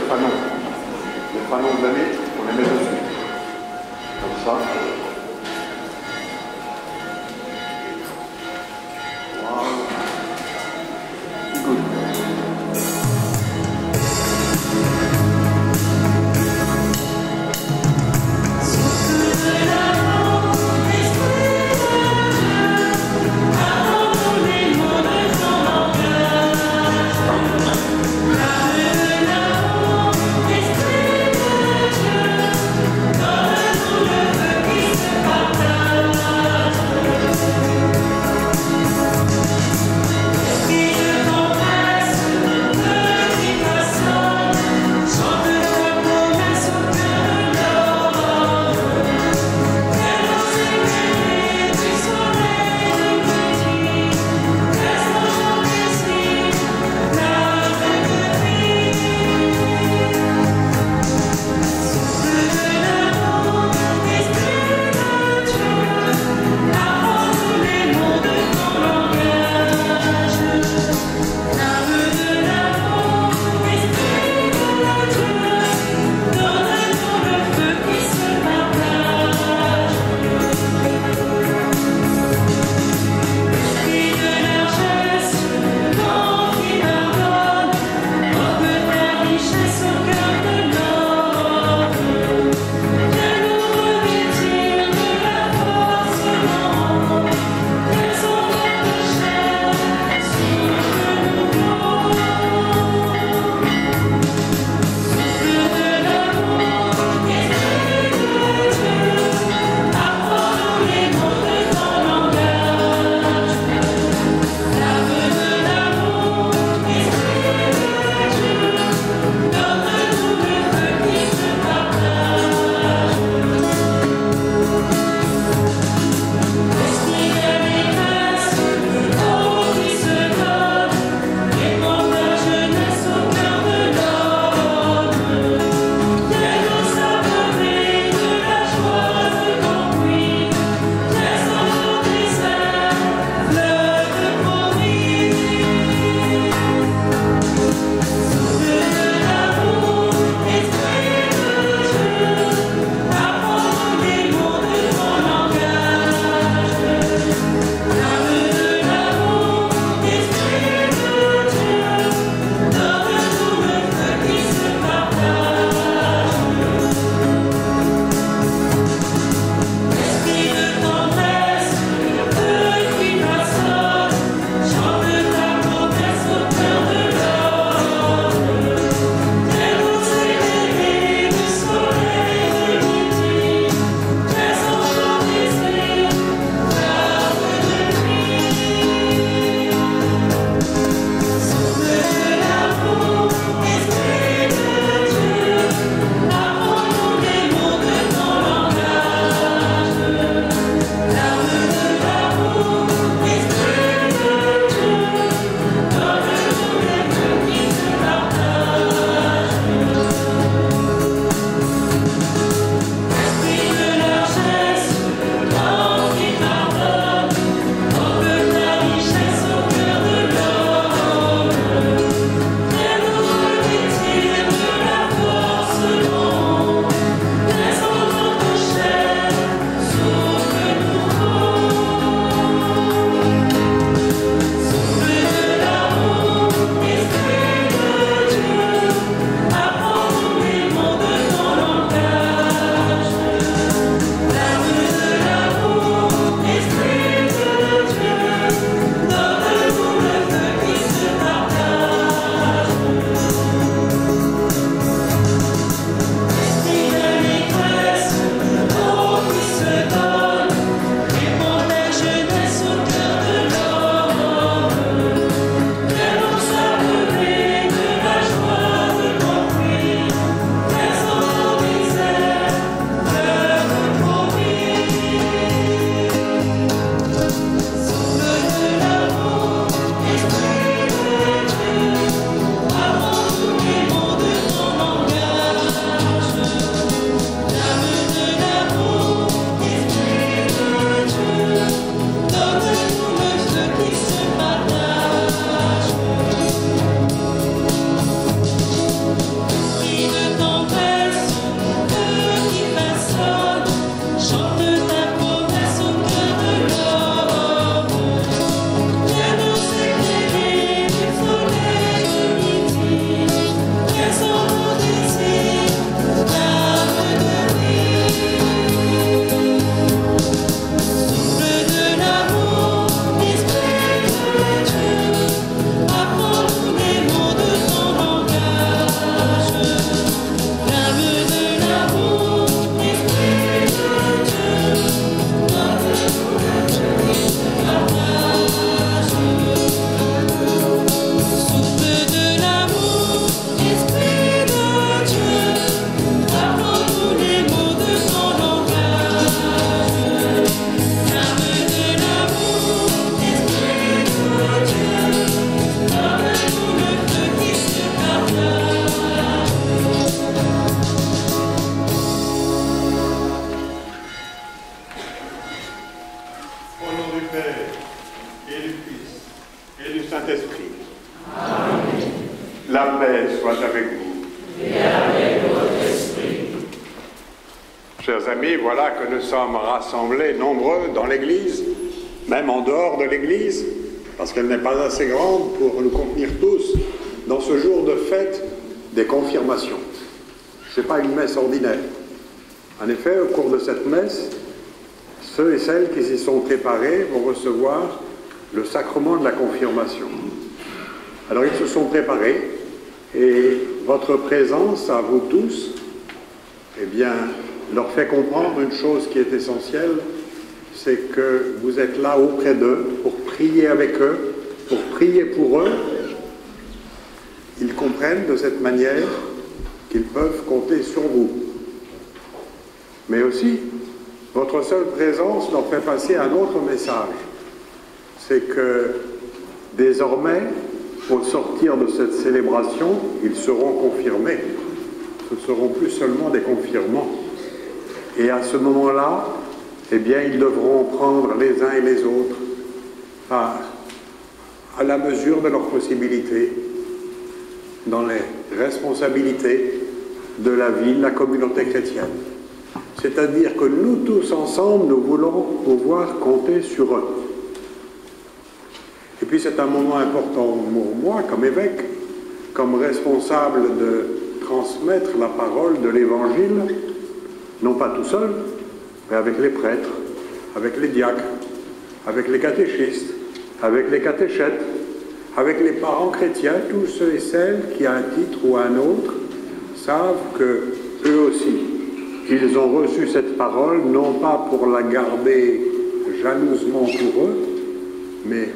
fanons. Les fanons glanés, on les met dessus. Comme ça. Wow. Good. Père, et du Fils, et du Saint-Esprit. Amen. La paix soit avec vous. Et avec votre esprit. Chers amis, voilà que nous sommes rassemblés nombreux dans l'Église, même en dehors de l'Église, parce qu'elle n'est pas assez grande pour nous contenir tous dans ce jour de fête des confirmations. Ce n'est pas une messe ordinaire. En effet, au cours de cette messe, ceux et celles qui s'y sont préparés vont recevoir le sacrement de la confirmation. Alors ils se sont préparés et votre présence à vous tous, eh bien, leur fait comprendre une chose qui est essentielle, c'est que vous êtes là auprès d'eux pour prier avec eux, pour prier pour eux. Ils comprennent de cette manière qu'ils peuvent compter sur vous. Mais aussi, votre seule présence leur fait passer un autre message. C'est que désormais, au sortir de cette célébration, ils seront confirmés. Ce ne seront plus seulement des confirmants. Et à ce moment-là, eh bien, ils devront prendre les uns et les autres à la mesure de leurs possibilités, dans les responsabilités de la vie, de la communauté chrétienne. C'est-à-dire que nous tous ensemble, nous voulons pouvoir compter sur eux. Et puis c'est un moment important pour moi, comme évêque, comme responsable de transmettre la parole de l'Évangile, non pas tout seul, mais avec les prêtres, avec les diacres, avec les catéchistes, avec les catéchètes, avec les parents chrétiens, tous ceux et celles qui, à un titre ou à un autre, savent que eux aussi, ils ont reçu cette parole, non pas pour la garder jalousement pour eux, mais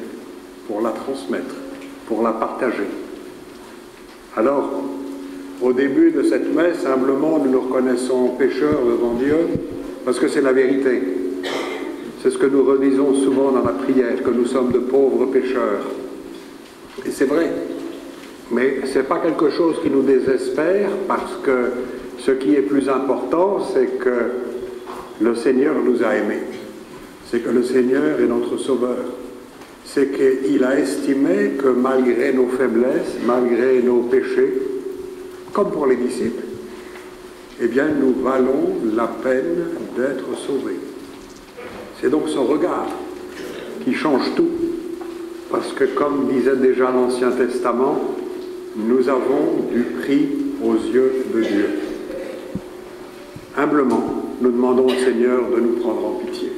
pour la transmettre, pour la partager. Alors, au début de cette messe, humblement, nous nous reconnaissons pécheurs devant Dieu, parce que c'est la vérité. C'est ce que nous redisons souvent dans la prière, que nous sommes de pauvres pécheurs. Et c'est vrai, mais ce n'est pas quelque chose qui nous désespère, parce que ce qui est plus important, c'est que le Seigneur nous a aimés. C'est que le Seigneur est notre Sauveur. C'est qu'il a estimé que malgré nos faiblesses, malgré nos péchés, comme pour les disciples, eh bien, nous valons la peine d'être sauvés. C'est donc son regard qui change tout. Parce que, comme disait déjà l'Ancien Testament, nous avons du prix aux yeux de Dieu. Humblement, nous demandons au Seigneur de nous prendre en pitié.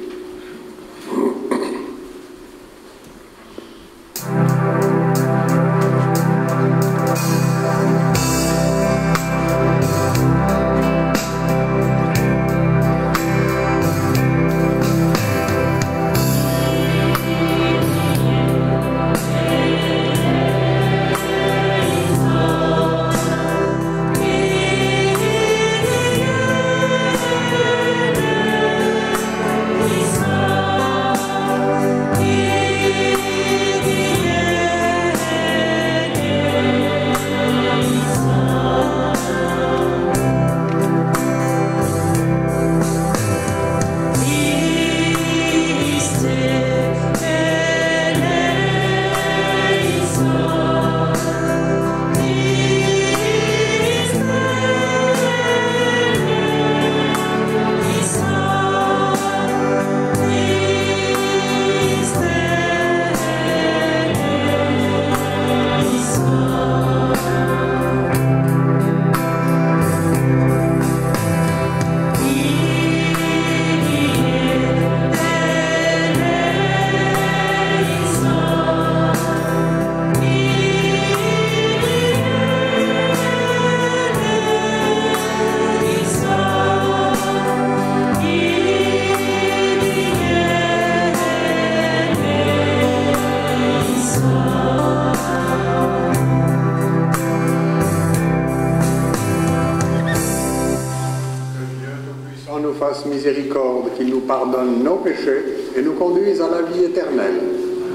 Miséricorde, qu'il nous pardonne nos péchés et nous conduise à la vie éternelle.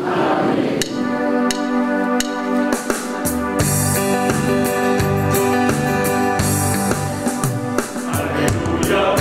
Amen. Alléluia.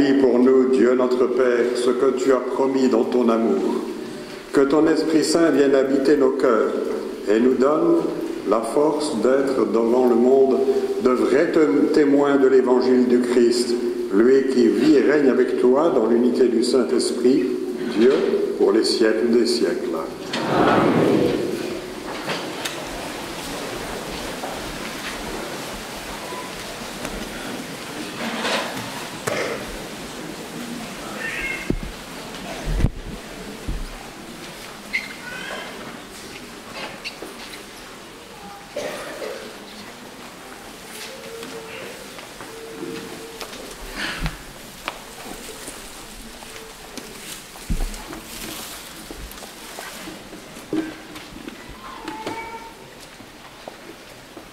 Accomplis pour nous, Dieu notre Père, ce que tu as promis dans ton amour. Que ton Esprit Saint vienne habiter nos cœurs et nous donne la force d'être devant le monde de vrais témoins de l'évangile du Christ, lui qui vit et règne avec toi dans l'unité du Saint-Esprit, Dieu, pour les siècles des siècles. Amen.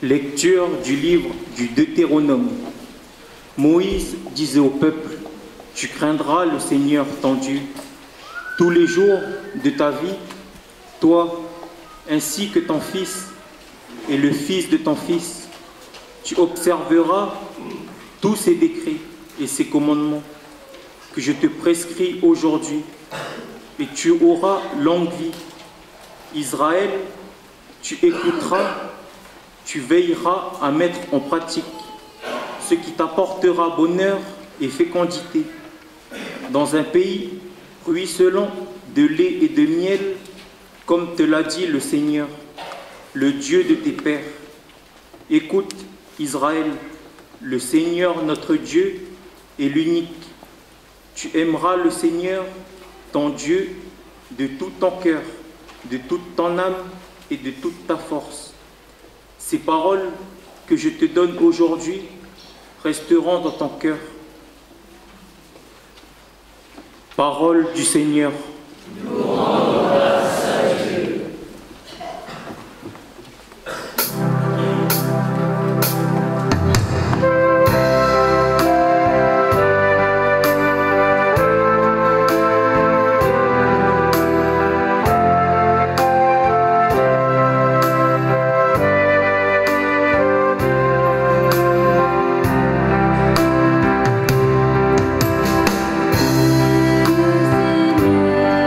Lecture du livre du Deutéronome. Moïse disait au peuple, « Tu craindras le Seigneur ton Dieu tous les jours de ta vie, toi ainsi que ton fils et le fils de ton fils. Tu observeras tous ces décrets et ces commandements que je te prescris aujourd'hui, et tu auras longue vie. Israël, tu écouteras, tu veilleras à mettre en pratique ce qui t'apportera bonheur et fécondité dans un pays ruisselant de lait et de miel, comme te l'a dit le Seigneur, le Dieu de tes pères. Écoute, Israël, le Seigneur notre Dieu est l'unique. Tu aimeras le Seigneur, ton Dieu, de tout ton cœur, de toute ton âme et de toute ta force. Ces paroles que je te donne aujourd'hui resteront dans ton cœur. Parole du Seigneur. Nous rendons grâce à Dieu. Seigneur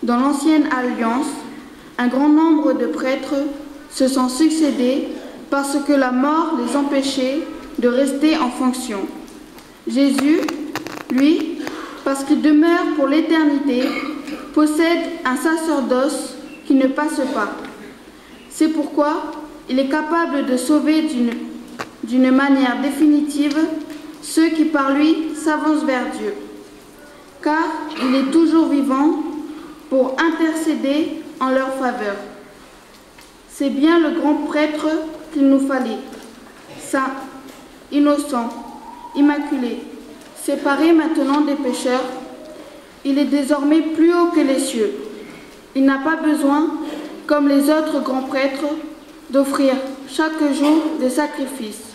Dans l'ancienne alliance, un grand nombre de prêtres se sont succédés parce que la mort les empêchait de rester en fonction. Jésus, lui, parce qu'il demeure pour l'éternité, possède un sacerdoce qui ne passe pas. C'est pourquoi il est capable de sauver d'une manière définitive ceux qui par lui s'avancent vers Dieu. Car il est toujours vivant pour intercéder en leur faveur. C'est bien le grand prêtre qu'il nous fallait, saint, innocent, immaculé, séparé maintenant des pécheurs. Il est désormais plus haut que les cieux. Il n'a pas besoin, comme les autres grands prêtres, d'offrir chaque jour des sacrifices.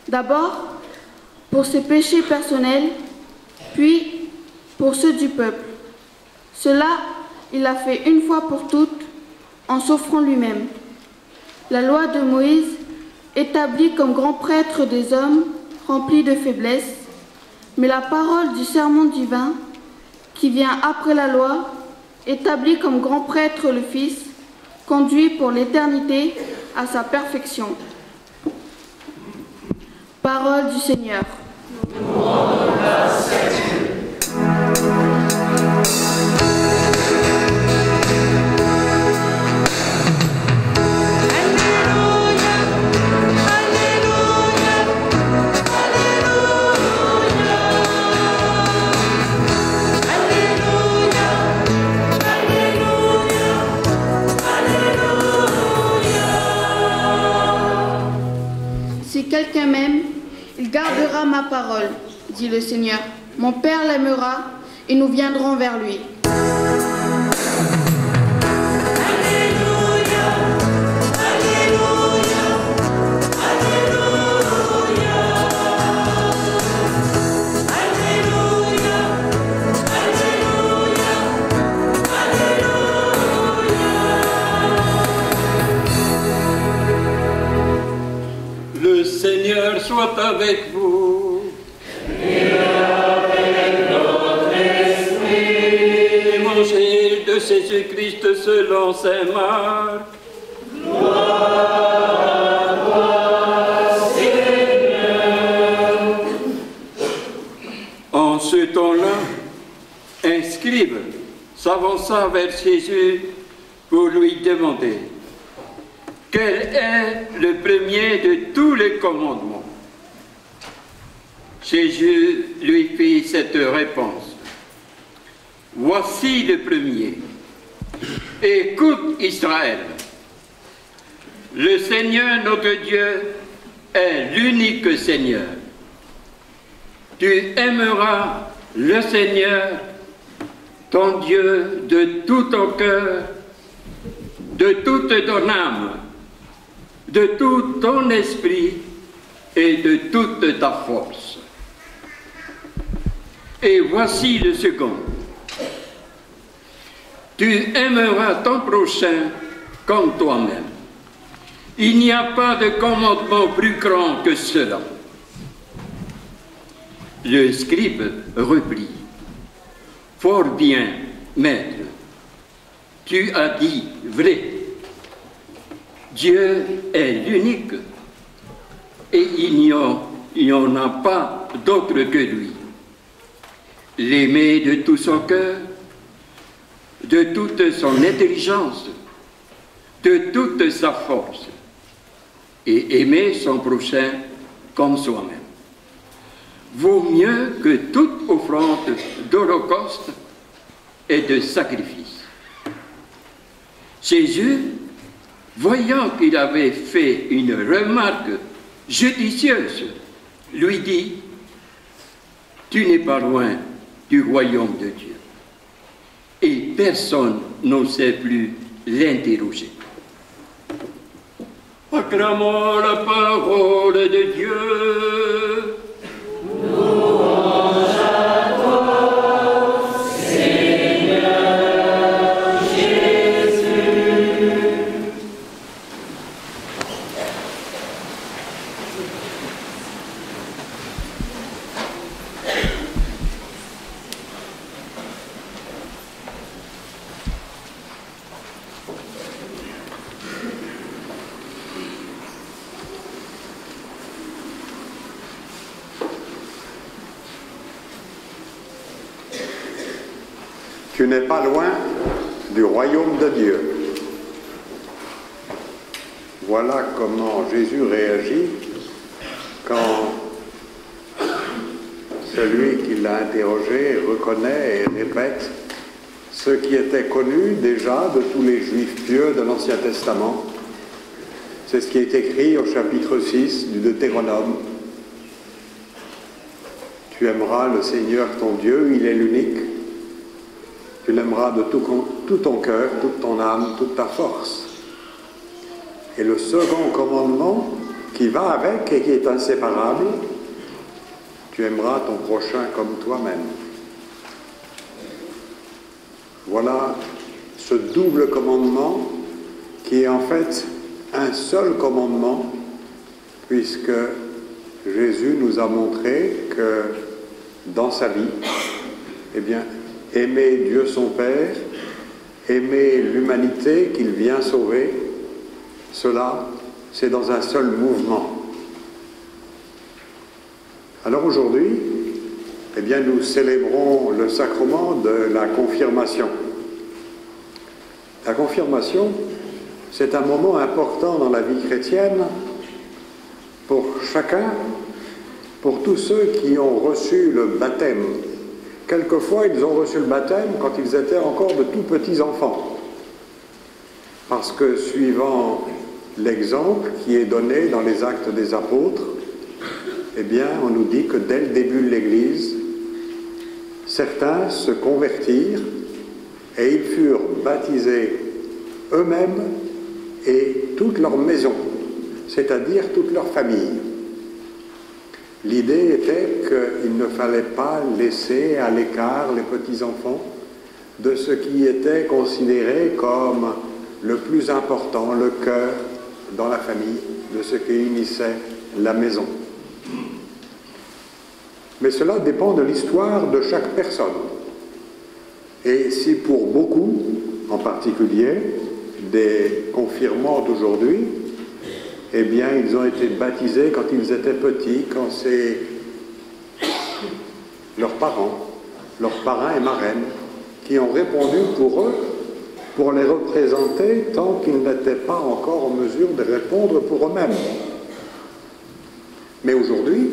D'abord, pour ses péchés personnels, puis pour ceux du peuple. Cela, il l'a fait une fois pour toutes, en s'offrant lui-même. La loi de Moïse, établie comme grand prêtre des hommes remplis de faiblesse, mais la parole du serment divin, qui vient après la loi, établie comme grand prêtre le Fils, conduit pour l'éternité à sa perfection. Parole du Seigneur. Si quelqu'un m'aime, il gardera ma parole, dit le Seigneur. Mon Père l'aimera et nous viendrons vers lui. Le Seigneur soit avec vous. Et avec notre esprit. Évangile de Jésus-Christ selon saint Marc. Gloire à toi, Seigneur. En ce temps-là, un scribe s'avança vers Jésus pour lui demander: quel est le premier de tous les commandements? Jésus lui fit cette réponse: voici le premier. Écoute Israël, le Seigneur notre Dieu est l'unique Seigneur. Tu aimeras le Seigneur, ton Dieu, de tout ton cœur, de toute ton âme, de tout ton esprit et de toute ta force. Et voici le second. Tu aimeras ton prochain comme toi-même. Il n'y a pas de commandement plus grand que cela. Le scribe reprit: fort bien, maître, tu as dit vrai. Dieu est l'unique et il n'y en a pas d'autre que lui. L'aimer de tout son cœur, de toute son intelligence, de toute sa force, et aimer son prochain comme soi-même. Vaut mieux que toute offrande d'holocauste et de sacrifice. Jésus, voyant qu'il avait fait une remarque judicieuse, lui dit: tu n'es pas loin du royaume de Dieu. Et personne n'osait plus l'interroger. Acclamons la parole de Dieu. Louange à toi, Seigneur Jésus. n'es pas loin du royaume de Dieu. Voilà comment Jésus réagit quand celui qui l'a interrogé reconnaît et répète ce qui était connu déjà de tous les Juifs pieux de l'Ancien Testament. C'est ce qui est écrit au chapitre 6 du Deutéronome. Tu aimeras le Seigneur ton Dieu, il est l'unique. Tu l'aimeras de tout ton cœur, toute ton âme, toute ta force. Et le second commandement qui va avec et qui est inséparable, tu aimeras ton prochain comme toi-même. Voilà ce double commandement qui est en fait un seul commandement, puisque Jésus nous a montré que dans sa vie, eh bien, aimer Dieu son Père, aimer l'humanité qu'il vient sauver, cela, c'est dans un seul mouvement. Alors aujourd'hui, eh bien, nous célébrons le sacrement de la confirmation. La confirmation, c'est un moment important dans la vie chrétienne pour chacun, pour tous ceux qui ont reçu le baptême. Quelquefois, ils ont reçu le baptême quand ils étaient encore de tout petits enfants. Parce que, suivant l'exemple qui est donné dans les Actes des Apôtres, eh bien, on nous dit que dès le début de l'Église, certains se convertirent et ils furent baptisés eux-mêmes et toute leur maison, c'est-à-dire toute leur famille. L'idée était qu'il ne fallait pas laisser à l'écart les petits-enfants de ce qui était considéré comme le plus important, le cœur dans la famille, de ce qui unissait la maison. Mais cela dépend de l'histoire de chaque personne. Et si pour beaucoup, en particulier des confirmants d'aujourd'hui, eh bien, ils ont été baptisés quand ils étaient petits, quand c'est leurs parents et marraines, qui ont répondu pour eux, pour les représenter, tant qu'ils n'étaient pas encore en mesure de répondre pour eux-mêmes. Mais aujourd'hui,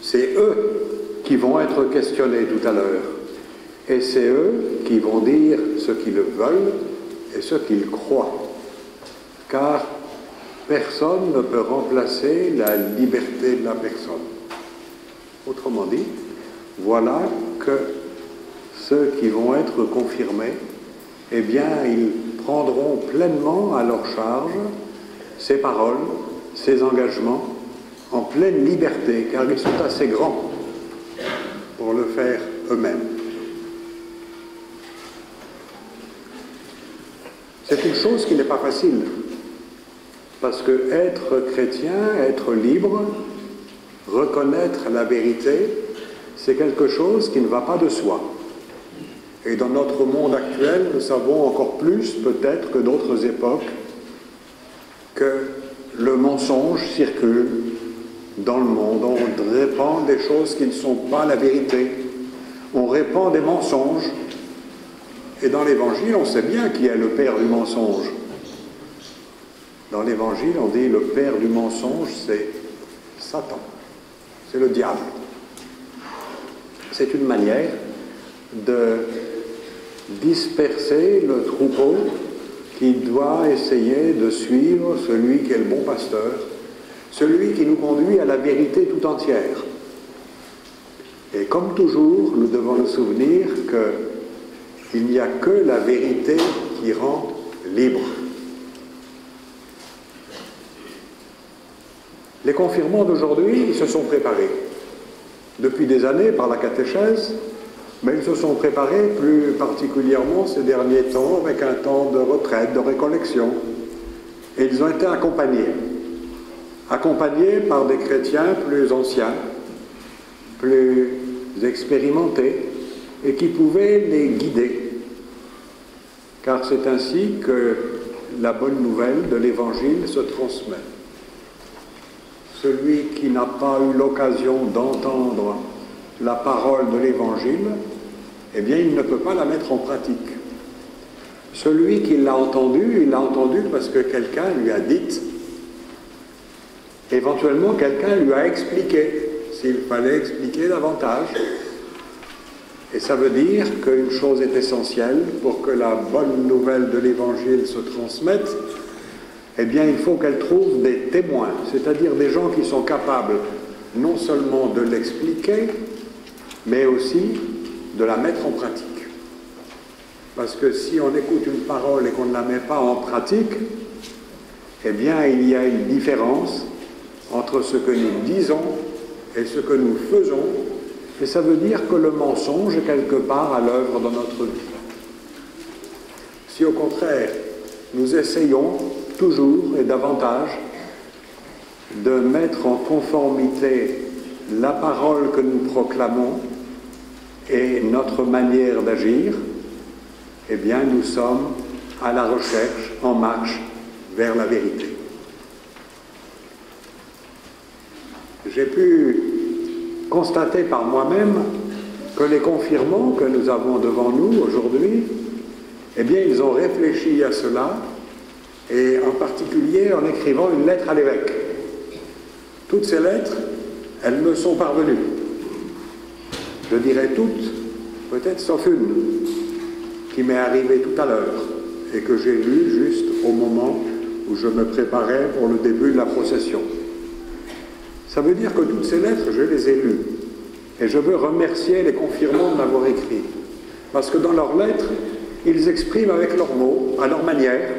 c'est eux qui vont être questionnés tout à l'heure. Et c'est eux qui vont dire ce qu'ils veulent et ce qu'ils croient. Car personne ne peut remplacer la liberté de la personne. Autrement dit, voilà que ceux qui vont être confirmés, eh bien, ils prendront pleinement à leur charge ces paroles, ces engagements, en pleine liberté, car ils sont assez grands pour le faire eux-mêmes. C'est une chose qui n'est pas facile, parce que être chrétien, être libre, reconnaître la vérité, c'est quelque chose qui ne va pas de soi. Et dans notre monde actuel, nous savons encore plus, peut-être que d'autres époques, que le mensonge circule dans le monde. On répand des choses qui ne sont pas la vérité. On répand des mensonges. Et dans l'Évangile, on sait bien qui est le père du mensonge. Dans l'Évangile, on dit le père du mensonge, c'est Satan. C'est le diable. C'est une manière de disperser le troupeau qui doit essayer de suivre celui qui est le bon pasteur, celui qui nous conduit à la vérité tout entière. Et comme toujours, nous devons nous souvenir qu'il n'y a que la vérité qui rend libre. Les confirmants d'aujourd'hui, ils se sont préparés depuis des années par la catéchèse, mais ils se sont préparés plus particulièrement ces derniers temps avec un temps de retraite, de récollection. Et ils ont été accompagnés par des chrétiens plus anciens, plus expérimentés, et qui pouvaient les guider. Car c'est ainsi que la bonne nouvelle de l'Évangile se transmet. Celui qui n'a pas eu l'occasion d'entendre la parole de l'Évangile, eh bien, il ne peut pas la mettre en pratique. Celui qui l'a entendu, il l'a entendu parce que quelqu'un lui a dit, éventuellement quelqu'un lui a expliqué, s'il fallait expliquer davantage. Et ça veut dire qu'une chose est essentielle pour que la bonne nouvelle de l'Évangile se transmette, eh bien, il faut qu'elle trouve des témoins, c'est-à-dire des gens qui sont capables non seulement de l'expliquer, mais aussi de la mettre en pratique. Parce que si on écoute une parole et qu'on ne la met pas en pratique, eh bien, il y a une différence entre ce que nous disons et ce que nous faisons, et ça veut dire que le mensonge est quelque part à l'œuvre dans notre vie. Si au contraire, nous essayons toujours et davantage de mettre en conformité la parole que nous proclamons et notre manière d'agir, eh bien, nous sommes à la recherche, en marche vers la vérité. J'ai pu constater par moi-même que les confirmants que nous avons devant nous aujourd'hui, eh bien, ils ont réfléchi à cela, et en particulier en écrivant une lettre à l'évêque. Toutes ces lettres, elles me sont parvenues. Je dirais toutes, peut-être sauf une, qui m'est arrivée tout à l'heure, et que j'ai lue juste au moment où je me préparais pour le début de la procession. Ça veut dire que toutes ces lettres, je les ai lues. Et je veux remercier les confirmants de m'avoir écrit. Parce que dans leurs lettres, ils expriment avec leurs mots, à leur manière,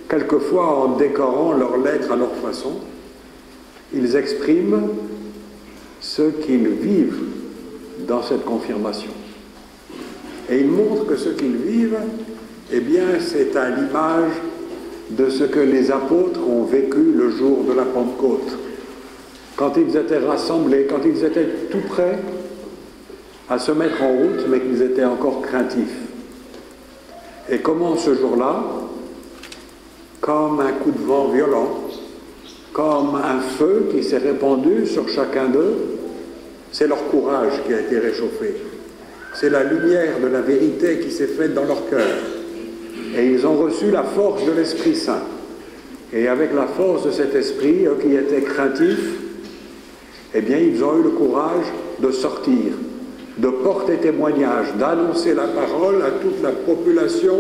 quelquefois en décorant leurs lettres à leur façon, ils expriment ce qu'ils vivent dans cette confirmation. Et ils montrent que ce qu'ils vivent, eh bien, c'est à l'image de ce que les apôtres ont vécu le jour de la Pentecôte. Quand ils étaient rassemblés, quand ils étaient tout prêts à se mettre en route, mais qu'ils étaient encore craintifs. Et comment ce jour-là, comme un coup de vent violent, comme un feu qui s'est répandu sur chacun d'eux, c'est leur courage qui a été réchauffé. C'est la lumière de la vérité qui s'est faite dans leur cœur. Et ils ont reçu la force de l'Esprit Saint. Et avec la force de cet esprit, eux qui étaient craintifs, eh bien, ils ont eu le courage de sortir, de porter témoignage, d'annoncer la parole à toute la population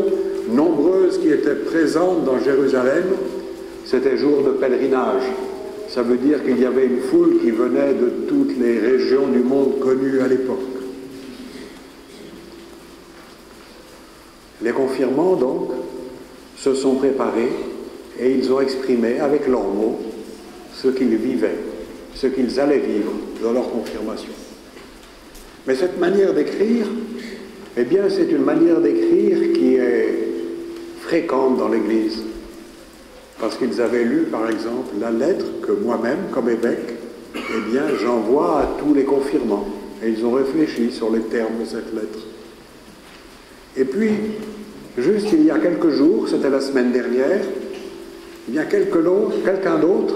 nombreuse qui était présente dans Jérusalem. C'était jour de pèlerinage. Ça veut dire qu'il y avait une foule qui venait de toutes les régions du monde connues à l'époque. Les confirmants, donc, se sont préparés et ils ont exprimé avec leurs mots ce qu'ils vivaient, ce qu'ils allaient vivre dans leur confirmation. Mais cette manière d'écrire, eh bien, c'est une manière d'écrire qui est fréquente dans l'Église. Parce qu'ils avaient lu, par exemple, la lettre que moi-même, comme évêque, eh bien, j'envoie à tous les confirmants. Et ils ont réfléchi sur les termes de cette lettre. Et puis, juste il y a quelques jours, c'était la semaine dernière, eh bien, quelqu'un d'autre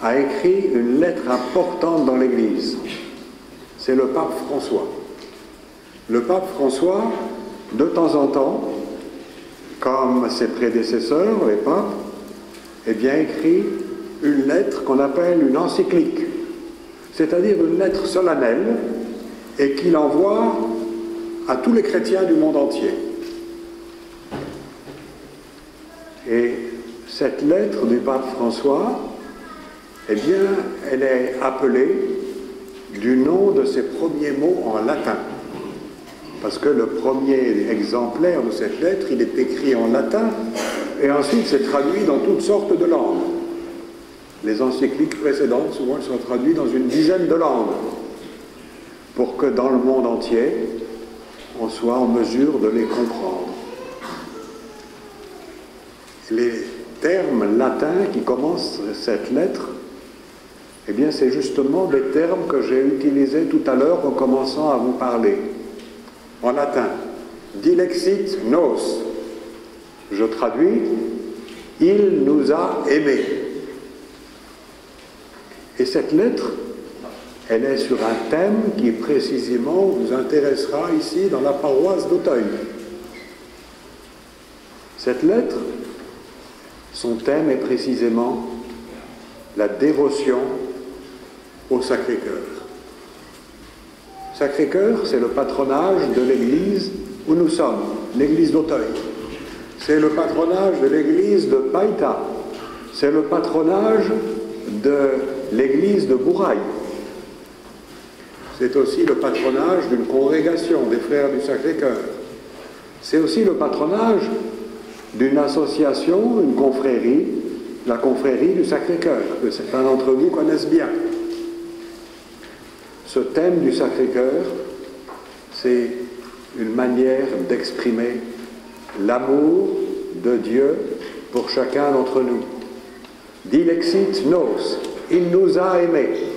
a écrit une lettre importante dans l'Église. C'est le pape François. Le pape François, de temps en temps, comme ses prédécesseurs, les papes, eh bien, écrit une lettre qu'on appelle une encyclique, c'est-à-dire une lettre solennelle, et qu'il envoie à tous les chrétiens du monde entier. Et cette lettre du pape François, eh bien, elle est appelée du nom de ses premiers mots en latin. Parce que le premier exemplaire de cette lettre, il est écrit en latin, et ensuite c'est traduit dans toutes sortes de langues. Les encycliques précédentes, souvent, elles sont traduites dans une dizaine de langues, pour que dans le monde entier, on soit en mesure de les comprendre. Les termes latins qui commencent cette lettre, eh bien, c'est justement des termes que j'ai utilisés tout à l'heure en commençant à vous parler. En latin, dilexit nos. Je traduis, il nous a aimés. Et cette lettre, Elle est sur un thème qui précisément vous intéressera ici dans la paroisse d'Auteuil. Cette lettre, son thème est précisément la dévotion au Sacré-Cœur. Sacré-Cœur, c'est le patronage de l'église où nous sommes, l'église d'Auteuil. C'est le patronage de l'église de Païta. C'est le patronage de l'église de Bourail. C'est aussi le patronage d'une congrégation des frères du Sacré-Cœur. C'est aussi le patronage d'une association, une confrérie, la confrérie du Sacré-Cœur, que certains d'entre vous connaissent bien. Ce thème du Sacré-Cœur, c'est une manière d'exprimer l'amour de Dieu pour chacun d'entre nous. Dilexit nos, il nous a aimés.